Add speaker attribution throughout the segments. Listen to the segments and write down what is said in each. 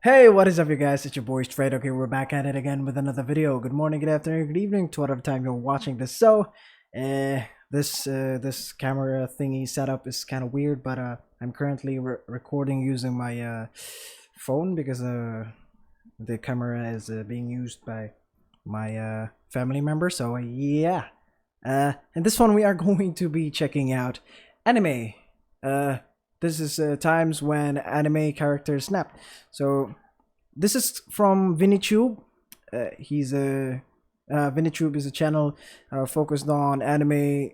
Speaker 1: Hey, what is up, you guys? It's your boy Straight. Okay, we're back at it again with another video. Good morning, good afternoon, good evening to whatever time you're watching this. So, this camera thingy setup is kind of weird, but I'm currently recording using my phone because the camera is being used by my family member. So yeah, in this one we are going to be checking out anime. This is times when anime characters snap. So this is from VinnyTube. He's a VinnyTube is a channel focused on anime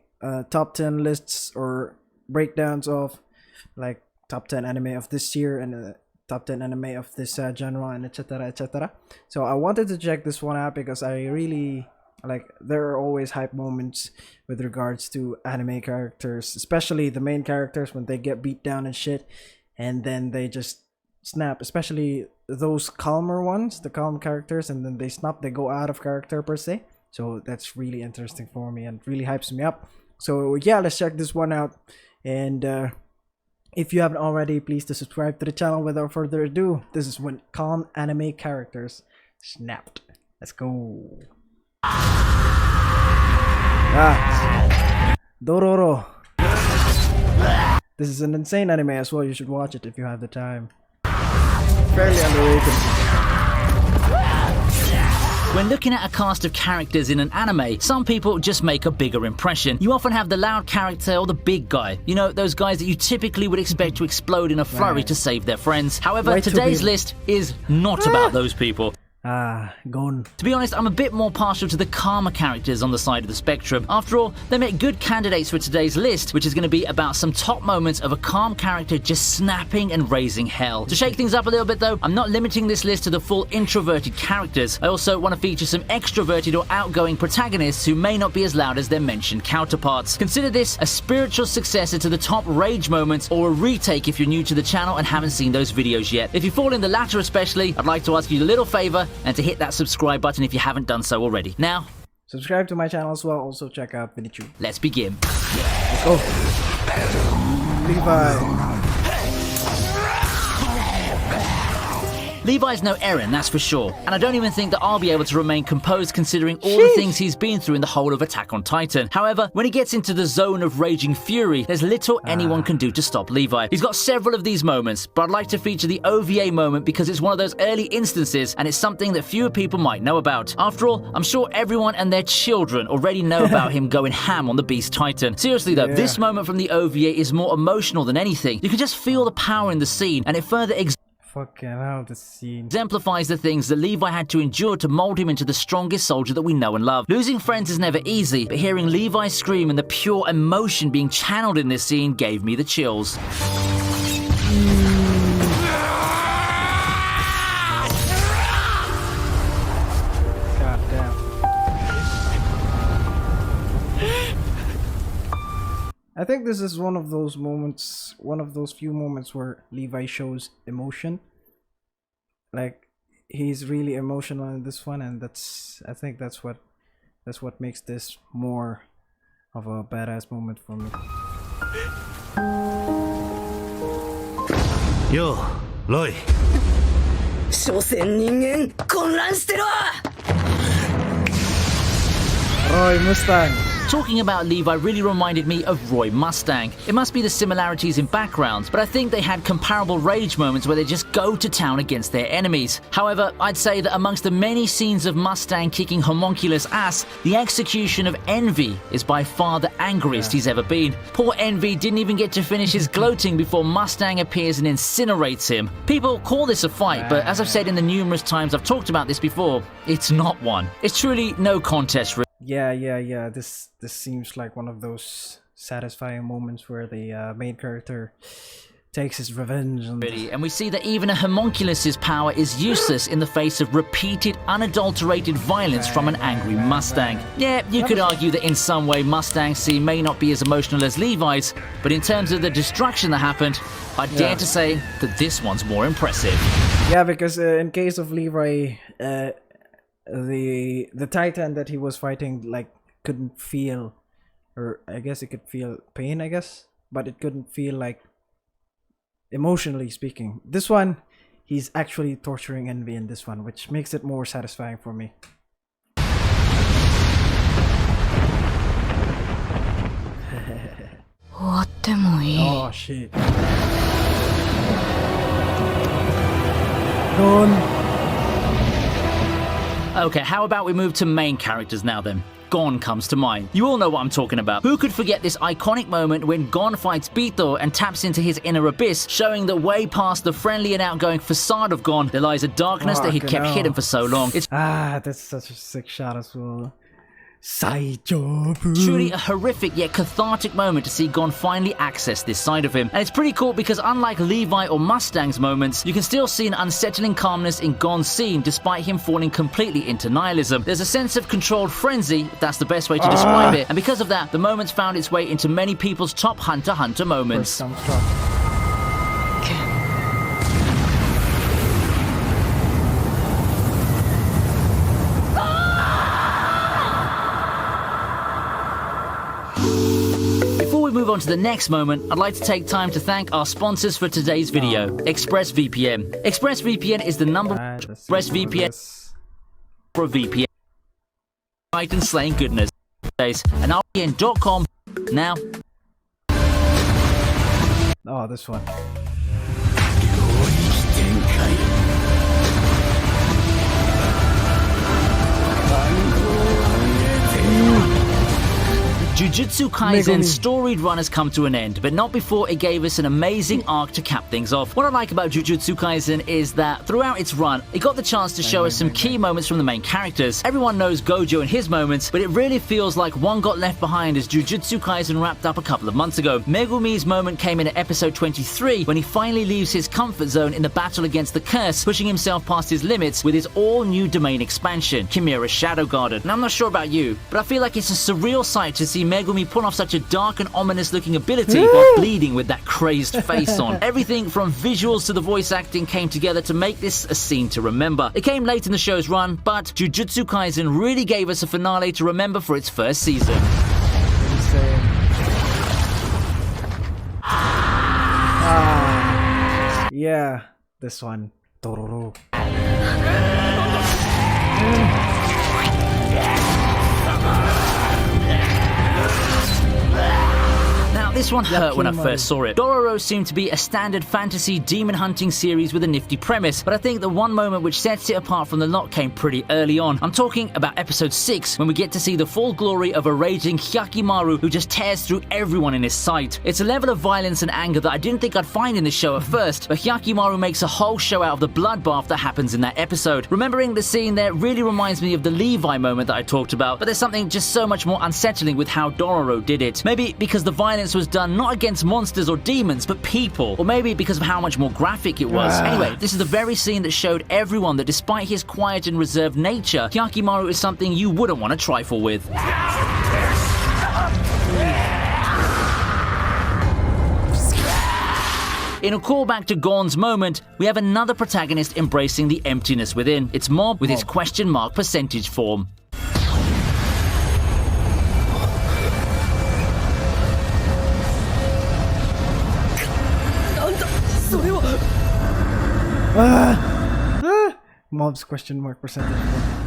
Speaker 1: top 10 lists or breakdowns of like top 10 anime of this year and top 10 anime of this genre and etc etc. So I wanted to check this one out because I really like there are always hype moments with regards to anime characters, especially the main characters when they get beat down and shit and then they just snap, especially those calmer ones, the calm characters, and then they snap, they go out of character per se. So that's really interesting for me and really hypes me up. So yeah, let's check this one out. And if you haven't already, please to subscribe to the channel. Without further ado, this is when calm anime characters snapped. Let's go. Dororo. This is an insane anime as well. You should watch it if you have the time. Fairly underrated.
Speaker 2: When looking at a cast of characters in an anime, some people just make a bigger impression. You often have the loud character or the big guy. You know, those guys that you typically would expect to explode in a flurry to save their friends. However, today's list is not about those people.
Speaker 1: Gone.
Speaker 2: To be honest, I'm a bit more partial to the calmer characters on the side of the spectrum. After all, they make good candidates for today's list, which is going to be about some top moments of a calm character just snapping and raising hell. To shake things up a little bit though, I'm not limiting this list to the full introverted characters. I also want to feature some extroverted or outgoing protagonists who may not be as loud as their mentioned counterparts. Consider this a spiritual successor to the top rage moments, or a retake if you're new to the channel and haven't seen those videos yet. If you fall in the latter especially, I'd like to ask you a little favor and to hit that subscribe button if you haven't done so already. Now,
Speaker 1: subscribe to my channel as well. Also check out VinnyTube.
Speaker 2: Let's begin.
Speaker 1: Let's go. Levi.
Speaker 2: Levi's no Eren, that's for sure, and I don't even think that I'll be able to remain composed considering all the things he's been through in the whole of Attack on Titan. However, when he gets into the zone of raging fury, there's little anyone can do to stop Levi. He's got several of these moments, but I'd like to feature the OVA moment because it's one of those early instances and it's something that fewer people might know about. After all, I'm sure everyone and their children already know about him going ham on the Beast Titan. Seriously though, this moment from the OVA is more emotional than anything. You can just feel the power in the scene, and it further
Speaker 1: Fucking hell, this scene
Speaker 2: exemplifies the things that Levi had to endure to mold him into the strongest soldier that we know and love. Losing friends is never easy, but hearing Levi scream and the pure emotion being channeled in this scene gave me the chills.
Speaker 1: I think this is one of those moments, one of those few moments where Levi shows emotion. Like, he's really emotional in this one, and I think that's what makes this more of a badass moment for me.
Speaker 3: Yo, Roy.
Speaker 1: Roy Mustang.
Speaker 2: Talking about Levi really reminded me of Roy Mustang. It must be the similarities in backgrounds, but I think they had comparable rage moments where they just go to town against their enemies. However, I'd say that amongst the many scenes of Mustang kicking Homunculus' ass, the execution of Envy is by far the angriest he's ever been. Poor Envy didn't even get to finish his gloating before Mustang appears and incinerates him. People call this a fight, but as I've said in the numerous times I've talked about this before, it's not one. It's truly no contest.
Speaker 1: Yeah. This seems like one of those satisfying moments where the main character takes his revenge.
Speaker 2: And we see that even a homunculus's power is useless in the face of repeated, unadulterated violence from an angry Mustang. Yeah, you could argue that in some way Mustang's scene may not be as emotional as Levi's, but in terms of the destruction that happened, I dare to say that this one's more impressive.
Speaker 1: Yeah, because in case of Levi, the Titan that he was fighting like couldn't feel, or I guess it could feel pain, I guess, but it couldn't feel like emotionally speaking. This one, he's actually torturing Envy in this one, which makes it more satisfying for me. Oh shit. Gon.
Speaker 2: Okay, how about we move to main characters now then? Gon comes to mind. You all know what I'm talking about. Who could forget this iconic moment when Gon fights Pitou and taps into his inner abyss, showing that way past the friendly and outgoing facade of Gon, there lies a darkness that he'd kept hidden for so long. It's
Speaker 1: that's such a sick shot as well. Saijobu.
Speaker 2: Truly a horrific yet cathartic moment to see Gon finally access this side of him. And it's pretty cool because unlike Levi or Mustang's moments, you can still see an unsettling calmness in Gon's scene despite him falling completely into nihilism. There's a sense of controlled frenzy, if that's the best way to describe it, and because of that, the moment's found its way into many people's top Hunter x Hunter moments. Move on to the next moment, I'd like to take time to thank our sponsors for today's video, ExpressVPN. ExpressVPN is the number one ExpressVPN for a VPN. Titan slaying goodness. And RPN.com now.
Speaker 1: Oh, this one. Jujutsu Kaisen's storied run has come to an end, but not before it gave us an amazing arc to cap things off. What I like about Jujutsu Kaisen is that throughout its run, it got the chance to show us some key moments from the main characters. Everyone knows Gojo and his moments, but it really feels like one got left behind as Jujutsu Kaisen wrapped up a couple of months ago. Megumi's moment came in at episode 23 when he finally leaves his comfort zone in the battle against the curse, pushing himself past his limits with his all-new domain expansion, Chimera Shadow Garden. And I'm not sure about you, but I feel like it's a surreal sight to see Megumi pull off such a dark and ominous looking ability while bleeding with that crazed face on. Everything from visuals to the voice acting came together to make this a scene to remember. It came late in the show's run, but Jujutsu Kaisen really gave us a finale to remember for its first season. Yeah, this one. Dororo.
Speaker 2: This one hurt when I first saw it. Dororo seemed to be a standard fantasy demon hunting series with a nifty premise, but I think the one moment which sets it apart from the lot came pretty early on. I'm talking about episode 6, when we get to see the full glory of a raging Hyakimaru who just tears through everyone in his sight. It's a level of violence and anger that I didn't think I'd find in this show at first, but Hyakimaru makes a whole show out of the bloodbath that happens in that episode. Remembering the scene there really reminds me of the Levi moment that I talked about, but there's something just so much more unsettling with how Dororo did it. Maybe because the violence was done not against monsters or demons, but people. Or maybe because of how much more graphic it was. Anyway, this is the very scene that showed everyone that despite his quiet and reserved nature, Hyakimaru is something you wouldn't want to trifle with. In a callback to Gon's moment, we have another protagonist embracing the emptiness within. It's Mob with his question mark percentage form.
Speaker 1: Mob's question mark percentage.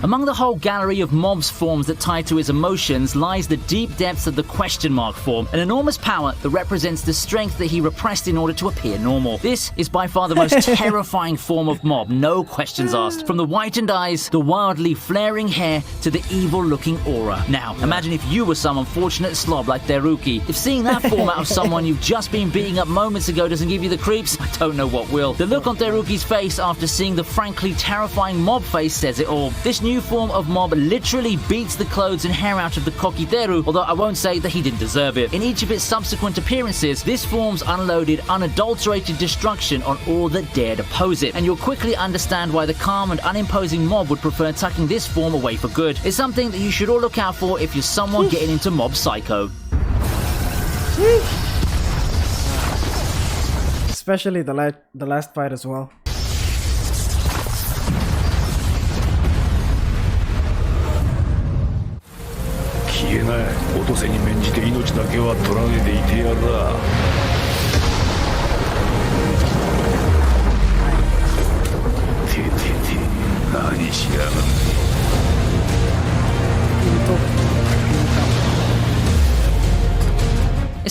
Speaker 2: Among the whole gallery of Mob's forms that tie to his emotions lies the deep depths of the question mark form, an enormous power that represents the strength that he repressed in order to appear normal. This is by far the most terrifying form of Mob, no questions asked. From the whitened eyes, the wildly flaring hair, to the evil-looking aura. Now, imagine if you were some unfortunate slob like Teruki. If seeing that form out of someone you've just been beating up moments ago doesn't give you the creeps, I don't know what will. The look on Teruki's face after seeing the frankly terrifying Mob face says it all. This new form of Mob literally beats the clothes and hair out of the Kokiteru, although I won't say that he didn't deserve it. In each of its subsequent appearances, this form's unloaded, unadulterated destruction on all that dared oppose it, and you'll quickly understand why the calm and unimposing Mob would prefer tucking this form away for good. It's something that you should all look out for if you're someone getting into Mob Psycho.
Speaker 1: Especially the last fight as well.
Speaker 3: 消えない。落とせに免じて命だけは取らねえでいてやら。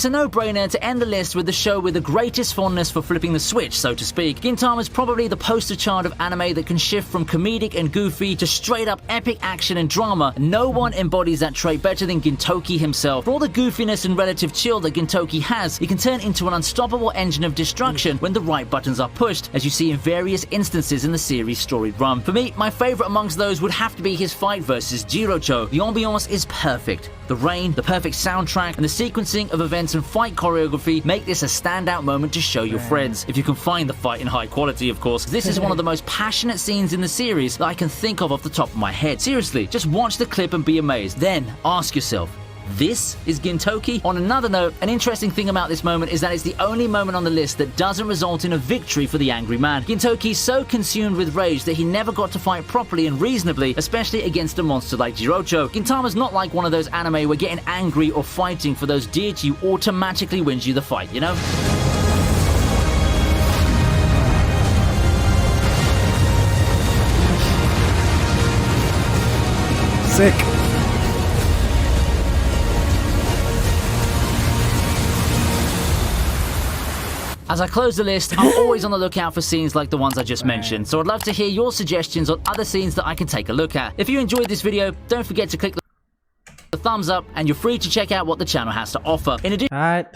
Speaker 2: It's a no-brainer to end the list with the show with the greatest fondness for flipping the switch, so to speak. Gintama is probably the poster child of anime that can shift from comedic and goofy to straight-up epic action and drama. No one embodies that trait better than Gintoki himself. For all the goofiness and relative chill that Gintoki has, he can turn into an unstoppable engine of destruction when the right buttons are pushed, as you see in various instances in the series' storied run. For me, my favourite amongst those would have to be his fight versus Jirocho. The ambiance is perfect. The rain, the perfect soundtrack, and the sequencing of events and fight choreography make this a standout moment to show your friends. If you can find the fight in high quality, of course. This is one of the most passionate scenes in the series that I can think of off the top of my head. Seriously, just watch the clip and be amazed. Then ask yourself, this is Gintoki? On another note, an interesting thing about this moment is that it's the only moment on the list that doesn't result in a victory for the angry man. Gintoki's so consumed with rage that he never got to fight properly and reasonably, especially against a monster like Jirocho. Gintama's not like one of those anime where getting angry or fighting for those dear to you automatically wins you the fight, you know?
Speaker 1: Sick.
Speaker 2: As I close the list, I'm always on the lookout for scenes like the ones I just mentioned, so I'd love to hear your suggestions on other scenes that I can take a look at. If you enjoyed this video, don't forget to click the thumbs up, and you're free to check out what the channel has to offer. In addition,
Speaker 1: Alright,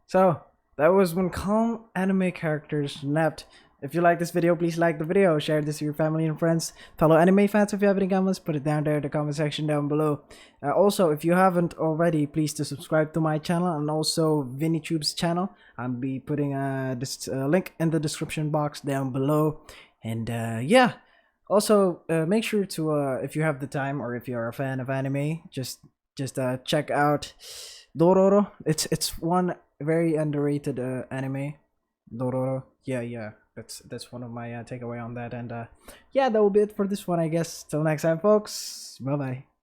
Speaker 1: so that was when calm anime characters snapped. If you like this video, please like the video, share this with your family and friends, fellow anime fans. If you have any comments, put it down there in the comment section down below. Also, if you haven't already, please to subscribe to my channel and also VinnyTube's channel. I'll be putting this link in the description box down below. And yeah, also make sure to if you have the time or if you're a fan of anime, just check out Dororo. It's one very underrated anime, Dororo. Yeah. That's one of my takeaway on that. And yeah, that will be it for this one, I guess. Till next time, folks. Bye bye.